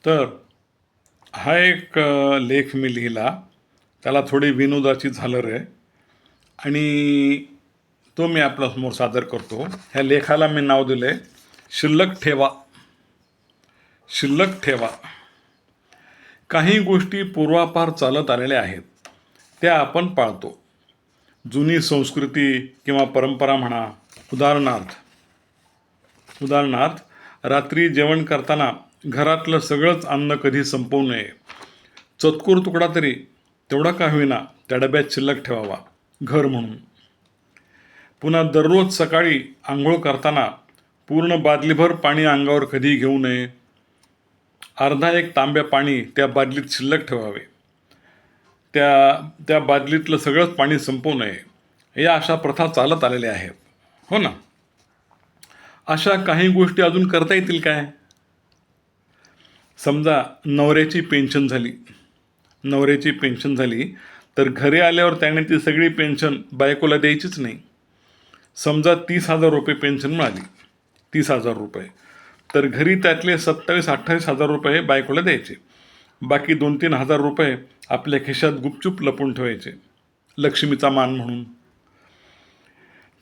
तर हा एक लेख मी लिहिला. त्याला थोडी विनोदाची झालर आहे आणि तो मी आपल्यासमोर सादर करतो. ह्या लेखाला मी नाव दिलं आहे शिल्लक ठेवा. शिल्लक ठेवा. काही गोष्टी पूर्वापार चालत आलेल्या आहेत, त्या आपण पाळतो. जुनी संस्कृती किंवा परंपरा म्हणा. उदाहरणार्थ रात्री जेवण करताना घरातलं सगळंच अन्न कधी संपवू नये. चतकूर तुकडा तरी तेवढा का होईना त्या डब्यात शिल्लक ठेवावा, घर म्हणून. पुन्हा दररोज सकाळी आंघोळ करताना पूर्ण बादलीभर पाणी अंगावर कधी घेऊ नये. अर्धा एक तांब्या पाणी त्या बादलीत शिल्लक ठेवावे. त्या त्या बादलीतलं सगळंच पाणी संपवू नये. या अशा प्रथा चालत आलेल्या आहेत, हो ना. अशा काही गोष्टी अजून करता येतील काय? समजा नवऱ्याची पेन्शन झाली तर घरी आल्यावर त्याने ती सगळी पेन्शन बायकोला द्यायचीच नाही. समजा 30,000 रुपये पेन्शन मिळाली, 30,000 रुपये, तर घरी त्यातले 27-28,000 रुपये बायकोला द्यायचे. बाकी 2-3 हजार रुपये आपल्या खिशात गुपचूप लपून ठेवायचे, लक्ष्मीचा मान म्हणून.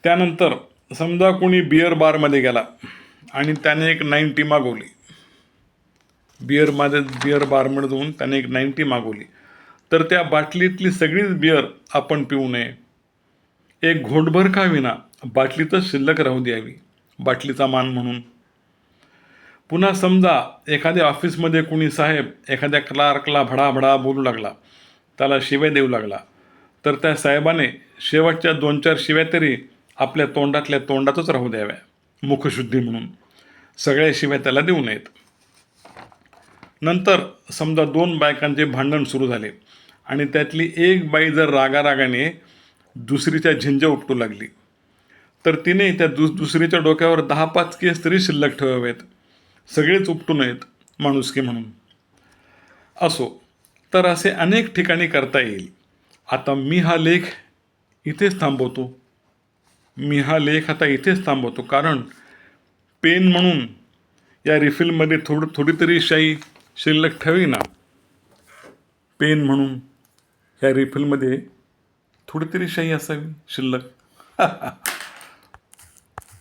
त्यानंतर समजा कोणी बिअर बारमध्ये गेला आणि त्याने एक 90 मागवली. बिअर बारमध्ये जाऊन त्याने एक 90 मागवली, तर त्या बाटलीतली सगळीच बिअर आपण पिऊ नये. एक घोटभर का विना बाटलीतच शिल्लक राहू द्यावी, बाटलीचा मान म्हणून. पुन्हा समजा एखाद्या ऑफिसमध्ये कुणी साहेब एखाद्या क्लार्कला भडाभडा बोलू लागला, त्याला शिव्या देऊ लागला, तर त्या साहेबाने शेवटच्या 2-4 शिव्या तरी आपल्या तोंडातल्या तोंडातच राहू द्याव्या, मुखशुद्धी म्हणून. सगळ्या शिव्या त्याला देऊ नयेत. नंतर समजा 2 बायकांचे भांडण सुरू झाले आणि त्यातली एक बाई जर रागारागाने दुसरीच्या झिंज्या उपटू लागली, तर तिने त्या दुसरीच्या डोक्यावर 10-5 केस तरी शिल्लक ठेवावेत. सगळेच उपटू नयेत, माणुसकी म्हणून. असो, तर असे अनेक ठिकाणी करता येईल. आता मी हा लेख इथेच थांबवतो कारण पेन म्हणून या रिफिलमध्ये थोडी तरी शाई शिल्लक ठेवी ना. पेन म्हणून या रिफिलमध्ये थोडी तरी शाई असावी शिल्लक.